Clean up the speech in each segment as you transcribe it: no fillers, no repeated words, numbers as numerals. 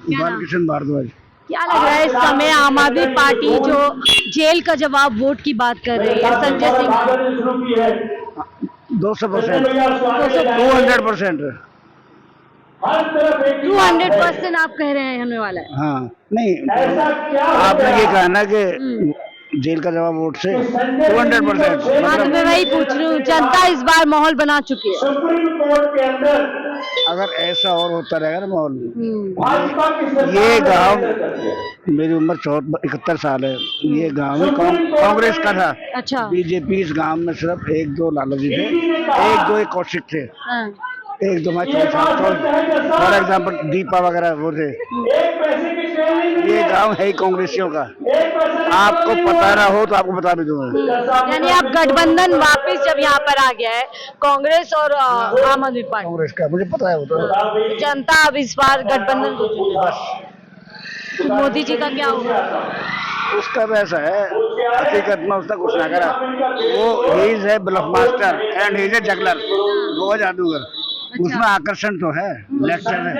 बालकृष्ण भारद्वाज। क्या लग रहा है इस समय आम आदमी पार्टी जो जेल का जवाब वोट की बात कर रही है संजय सिंह 200%, 200%। 200% आप कह रहे हैं होने वाला है? हाँ नहीं, आपने ये कहा ना कि जेल का जवाब वोट से 200%। हाँ तो मैं वही पूछ रही हूँ, जनता इस बार माहौल बना चुकी है। अगर ऐसा और होता रहेगा ना माहौल, ये गांव, मेरी उम्र 71 साल है, ये गांव में कांग्रेस का था। अच्छा। बीजेपी इस गांव में सिर्फ 1-2 लालू जी थे, 1-2 कौशिक थे, हाँ। 1-2 फॉर एग्जाम्पल दीपा वगैरह वो थे। ये गांव है ही कांग्रेसियों का। आपको पता ना हो तो आपको बता भी दूंगा। यानी आप गठबंधन वापस जब यहाँ पर आ गया है कांग्रेस और आम आदमी पार्टी, कांग्रेस का मुझे पता है वो तो। जनता अब इस बार गठबंधन को चुनेगी। तो मोदी जी का क्या होगा? उसका तो ऐसा है, हकीकत में उसका कुछ ना करा, वो he is a bluff master and he is a juggler, वो जादूगर। उसमें आकर्षण तो है, लेक्चर है,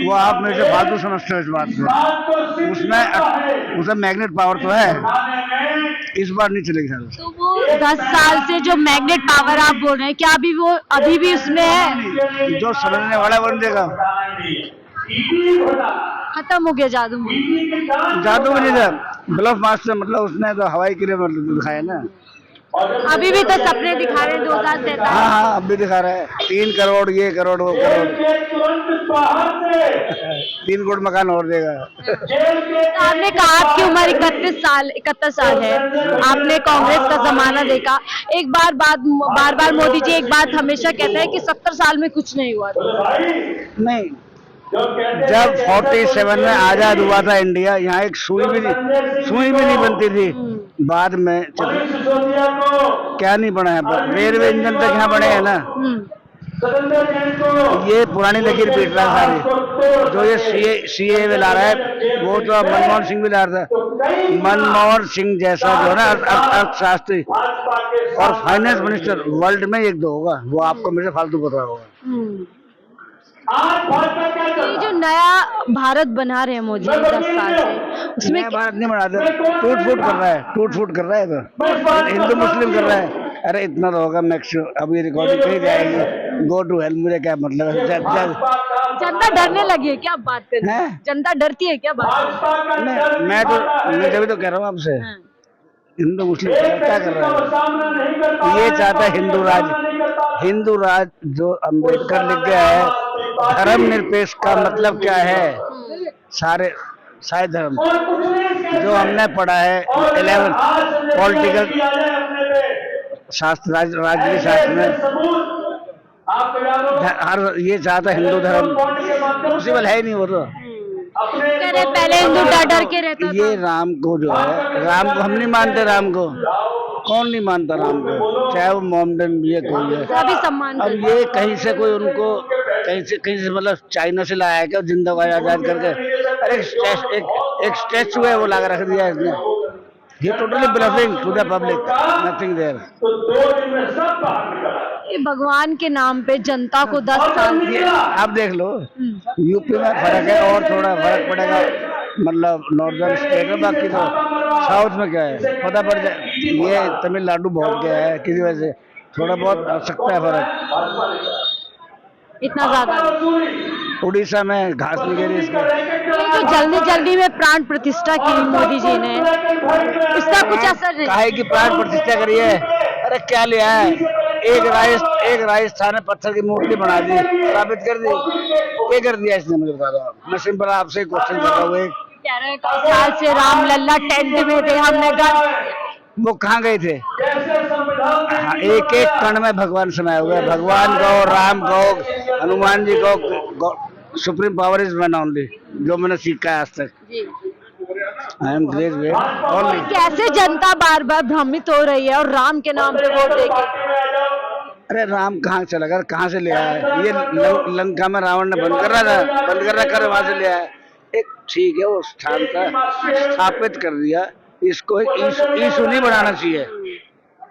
वो आप मेरे से फालतू समझते हो इस बात को। उसमें मैग्नेट पावर तो है, इस बार नहीं चलेगी सर। तो वो 10 साल से जो मैग्नेट पावर आप बोल रहे हैं, क्या अभी वो अभी भी उसमें है? जो समझने वाला बन देगा। खत्म हो गया जादू? जादू भी नहीं था, ब्लफ मास्टर, मतलब उसने तो हवाई किले में दिखाया ना। अभी भी तो सपने दिखा रहे हैं 2047। हाँ, अब भी दिखा रहा है 3 करोड़, ये करोड़ वो करोड़, 3 करोड़ मकान और देगा। तो आपने कहा आपकी उम्र 71 साल है, आपने कांग्रेस का जमाना देखा। एक बार बार मोदी जी एक बात हमेशा कहते हैं कि 70 साल में कुछ नहीं हुआ। नहीं, जब 47 में आजाद हुआ था इंडिया, यहाँ एक सुई भी नहीं बनती थी। बाद में क्या नहीं बना है, रेलवे इंजन तक यहाँ बने हैं ना। ये पुरानी लकीर पीट रहा है सारी। जो ये सीए ला रहा है, वो तो मनमोहन सिंह भी ला रहा था। मनमोहन सिंह जैसा जो है ना अर्थशास्त्री और फाइनेंस मिनिस्टर वर्ल्ड में 1-2 होगा, वो आपको मेरे से फालतू बता रहा होगा। ये जो नया भारत बना रहे हैं मोदी 10 साल से, उसमें नया भारत नहीं बना रहे, टूट फूट कर रहा है तो हिंदू मुस्लिम कर रहा है। अरे इतना तो होगा मैक्सिमम, अब ये रिकॉर्डिंग कहीं जाएगी, गो टू हेल, मुझे क्या मतलब है। जनता डरने लगी है क्या? आप बात कर रहे हैं, जनता डरती है क्या बात? मैं जब तो कह रहा हूँ आपसे, हिंदू मुस्लिम क्या कर रहा है? ये चाहता है हिंदू राज जो अम्बेडकर लिख गया है। धर्म निरपेक्ष का मतलब क्या है? सारे धर्म जो हमने पढ़ा है 11 पॉलिटिकल शास्त्र, राजनीति शास्त्र में, हर ये चाहता है हिंदू धर्म पॉसिबल है ही नहीं। वो तो पहले हिंदू डर के रहता था। ये राम को जो है, राम को हम नहीं मानते, राम को कौन नहीं मानता, राम को, चाहे वो मोहम्मदन भी है कोई है, सभी सम्मान। अब ये कहीं से कोई उनको कहीं से मतलब चाइना से लाया है क्या जिंदाबाद आजाद करके? अरे एक स्टैचू है वो ला रख दिया इसने। ये totally bluffing to the public, nothing there. भगवान के नाम पे जनता को 10 साल, आप देख लो यूपी में फर्क है और थोड़ा फर्क पड़ेगा, मतलब नॉर्दर्न स्टेट में, बाकी तो साउथ में क्या है पता पड़ जाए। ये तमिलनाडु बहुत गया है, किसी वजह से थोड़ा बहुत आ सकता है फर्क, इतना ज्यादा। उड़ीसा में घास नहीं गिरी इसके। तो जल्दी में प्राण प्रतिष्ठा की मोदी जी ने, उसका कुछ असर नहीं? काहे की प्राण प्रतिष्ठा करी है? अरे क्या लिया है? एक राजस्थान में पत्थर की मूर्ति बना दी, स्थापित कर दी, क्या कर दिया इसने? मुझे बता दो। मैं सिंपल आपसे क्वेश्चन कर रहा हूँ। 11 साल से राम लल्ला टेंट में थे, हमने वो कहाँ गए थे? एक कण में भगवान समाये हुए, भगवान को, राम को, हनुमान जी को, supreme power is one only, जो मैंने सीखा है आज तक। I am graduate only. कैसे जनता बार भ्रमित हो रही है और राम के नाम पे वोट देके? अरे राम कहाँ चला गया, कहाँ से ले आया है? ये लंका में रावण ने बंद कर रहा वहां से ले आया। एक ठीक है वो स्थान का स्थापित कर दिया, इसको एक इशू नहीं बनाना चाहिए।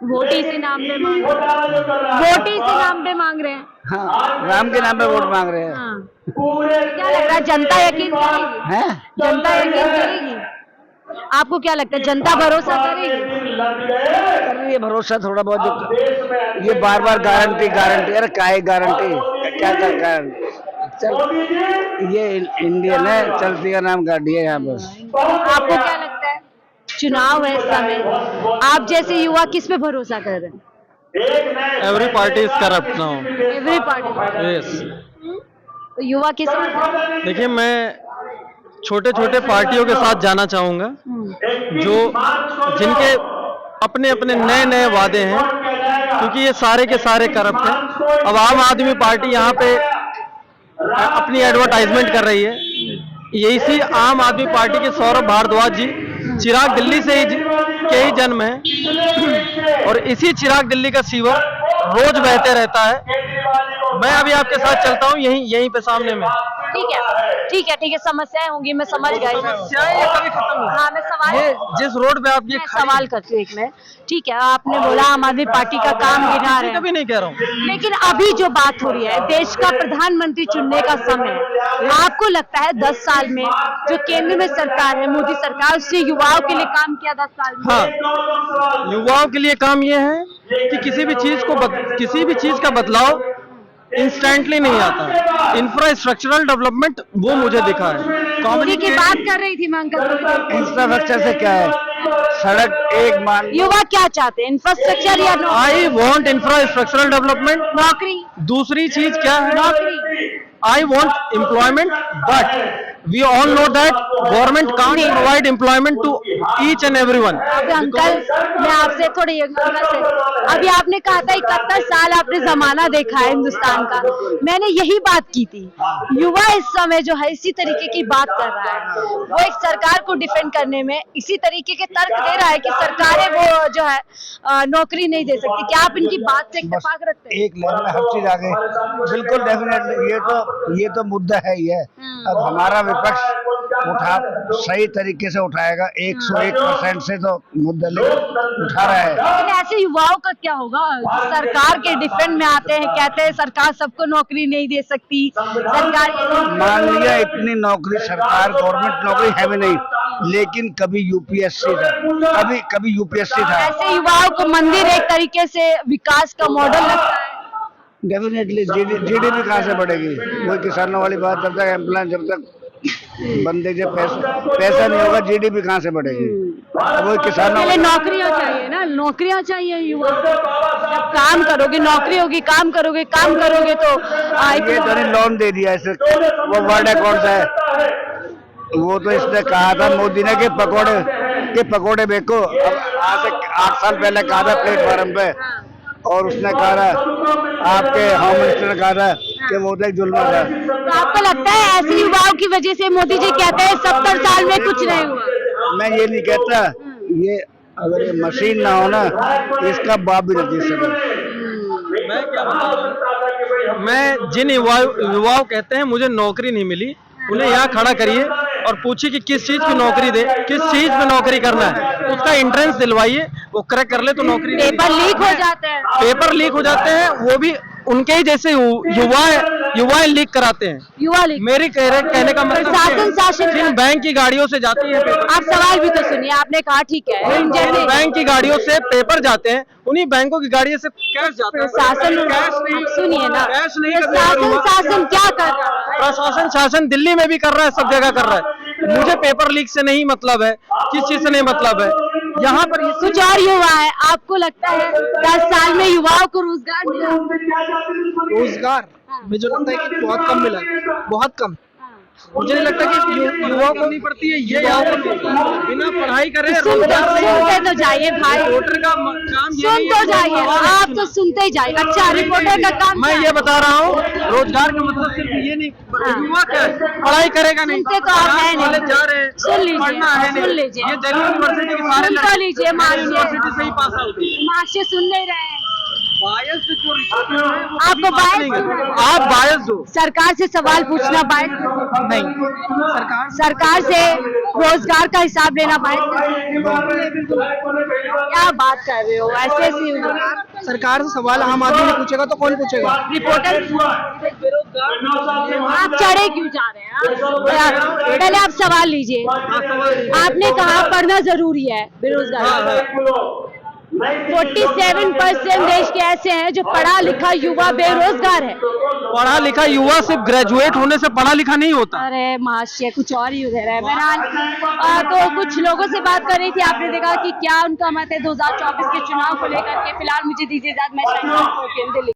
वोट इसी नाम पे मांग वोट इसी नाम पे मांग रहे हैं। हाँ, राम के नाम पे वोट मांग रहे हैं। हाँ। क्या लगता है जनता यकीन करेगी? हैं? जनता यकीन करेगी? आपको क्या लगता है जनता भरोसा करेगी? कर रही है भरोसा थोड़ा बहुत। जो ये बार बार गारंटी गारंटी, अरे काहे गारंटी, क्या क्या गारंटी। चल, ये इंडियन है, चलती का नाम गाड़ी है यहाँ बस। आपको क्या लगता है चुनाव है इस समय, आप जैसे युवा किस पे भरोसा कर रहे हैं? Every party is corrupt now. Every party. Yes. तो युवा किस पे? देखिए, मैं छोटे छोटे पार्टियों के साथ जाना चाहूंगा जो जिनके अपने अपने नए नए वादे हैं, क्योंकि ये सारे के सारे करप्ट हैं। अब आम आदमी पार्टी यहाँ पे अपनी एडवर्टाइजमेंट कर रही है। ये इसी आम आदमी पार्टी के सौरभ भारद्वाज जी चिराग दिल्ली से ही के ही जन्म है और इसी चिराग दिल्ली का सीवर रोज बहते रहता है। मैं अभी आपके साथ चलता हूँ यहीं पे सामने में। ठीक है ठीक है ठीक है, समस्याएं होंगी, मैं समझ गई। समस्याएं ये कभी खत्म नहीं। हाँ, मैं सवाल ये जिस रोड पे आप ये मैं सवाल करती हूँ एक में। ठीक है, आपने बोला आम आदमी पार्टी का काम गिना रहे हैं, कभी नहीं कह रहा हूँ। लेकिन अभी जो बात हो रही है देश का प्रधानमंत्री चुनने का समय है। आपको लगता है 10 साल में जो केंद्र में सरकार है, मोदी सरकार, उससे युवाओं के लिए काम किया 10 साल में? हाँ, युवाओं के लिए काम ये है कि किसी भी चीज का बदलाव इंस्टेंटली नहीं आता। इंफ्रास्ट्रक्चरल डेवलपमेंट वो मुझे दिखा है। मोदी की बात कर रही थी मैं अंकल। इंफ्रास्ट्रक्चर से क्या है, सड़क एक मान। युवा क्या चाहते हैं, इंफ्रास्ट्रक्चर या आई वॉन्ट इंफ्रास्ट्रक्चरल डेवलपमेंट। नौकरी? दूसरी चीज क्या है, नौकरी। I want employment, but we all know that government can't provide employment to each and everyone. अभी अंकल मैं आपसे थोड़ी अभी आपने कहा था 71 साल आपने जमाना देखा है हिंदुस्तान का। मैंने यही बात की थी, युवा इस समय जो है इसी तरीके की बात कर रहा है। वो एक सरकार को डिफेंड करने में इसी तरीके के तर्क दे रहा है कि सरकारें वो जो है नौकरी नहीं दे सकती। क्या आप इनकी बात से इत्तेफाक रखते हैं? एक लेवल में हर चीज आ गई, बिल्कुल डेफिनेटली। ये तो मुद्दा है ही है। अब हमारा विपक्ष सही तरीके से उठाएगा, 101% से तो मुद्दा उठा रहा है। लेकिन ऐसे युवाओं का क्या होगा? सरकार के डिफेंड में आते हैं, कहते हैं सरकार सबको नौकरी नहीं दे सकती, सरकार। मान लिया इतनी नौकरी सरकार गवर्नमेंट नौकरी है भी नहीं, लेकिन कभी यूपीएससी था, कभी यूपीएससी था। ऐसे युवाओं को मंदिर एक तरीके से विकास का मॉडल लगता है। डेफिनेटली जीडीपी कहाँ से बढ़ेगी? वही किसानों वाली बात, जब तक एम्प्लॉय, जब तक बंदे जब पैसा नहीं होगा, जीडीपी कहाँ से बढ़ेगी? वही किसानों पहले नौकरियां चाहिए ना, नौकरियां चाहिए युवा। जब काम करोगे, नौकरी होगी, काम करोगे तो ये तो नहीं लोन दे दिया इसे, वो वर्ड है कौन सा है, वो तो इसने कहा था मोदी ने कि पकोड़े बेचो। अब आज से 8 साल पहले कहा था प्लेटफॉर्म पे, और उसने कहा था, आपके होम मिनिस्टर ने कहा था कि वो तो एक जुल्म था। तो आपको लगता है ऐसे युवाओं की वजह से मोदी जी कहते हैं 70 साल में कुछ नहीं हुआ? मैं ये नहीं कहता, ये अगर ये मशीन ना हो ना, इसका बाप भी नहीं दे सकता। मैं क्या बताऊं, मैं जिन युवाओं कहते हैं मुझे नौकरी नहीं मिली, उन्हें यहाँ खड़ा करिए और पूछिए कि किस चीज की नौकरी दे, किस चीज में नौकरी करना है, उसका एंट्रेंस दिलवाइए, वो क्रैक कर ले तो नौकरी। पेपर लीक हो जाते हैं, पेपर लीक हो जाते हैं, वो भी उनके ही जैसे युवा लीक कराते हैं। युवा लीक। मेरी कहने का मतलब शासन जिन बैंक की गाड़ियों से जाती है पेपर। आप सवाल भी तो सुनिए, आपने कहा ठीक है, जिन बैंक की गाड़ियों से पेपर जाते हैं, उन्हीं बैंकों की गाड़ियों से कैश जाता है। प्रशासन सुनिए ना, कैश नहीं, शासन क्या कर रहा है? प्रशासन शासन दिल्ली में भी कर रहा है, सब जगह कर रहा है। मुझे पेपर लीक से नहीं मतलब है, किस चीज से नहीं मतलब है। यहाँ पर कुछ और युवा है, आपको लगता है 10 साल में युवाओं को रोजगार मिला? रोजगार मुझे लगता है कि बहुत कम मिला है, बहुत कम। मुझे नहीं लगता कि युवाओं को नहीं पड़ती है, ये यहाँ पर बिना पढ़ाई करे सुनते तो जाइए भाई, रिपोर्टर का काम सुन तो जाइए, आप तो सुनते ही जाइए। अच्छा, रिपोर्टर का काम मैं ये बता रहा हूँ, रोजगार का मतलब सिर्फ ये नहीं, युवा क्या है, पढ़ाई करेगा नहीं, सुनते तो आप है नहीं, जा रहे हैं, सुन लीजिए, पढ़ना है सुन लीजिए, ये दिल्ली यूनिवर्सिटी के सारे सुन तो लीजिए, यूनिवर्सिटी से ही पास आउट। मार्क्स सुन नहीं रहे हैं। आपको बायस आप बायस हो। सरकार से सवाल पूछना बायस नहीं, सरकार से रोजगार का हिसाब लेना बायस क्या बात कर रहे हो ऐसे सरकार से सवाल आम आदमी नहीं पूछेगा तो कौन पूछेगा? रिपोर्टर आप चढ़े क्यों जा रहे हैं? पहले आप सवाल लीजिए। आपने कहा पढ़ना जरूरी है, बेरोजगार 47% देश के ऐसे हैं जो पढ़ा लिखा युवा बेरोजगार है। पढ़ा लिखा युवा सिर्फ ग्रेजुएट होने से पढ़ा लिखा नहीं होता। अरे माशिया कुछ और ही उधर है। बहरहाल तो कुछ लोगों से बात कर रही थी, आपने देखा कि क्या उनका मत है 2024 के चुनाव को लेकर के। फिलहाल मुझे दीजिए इजाजत, मैं दिल्ली।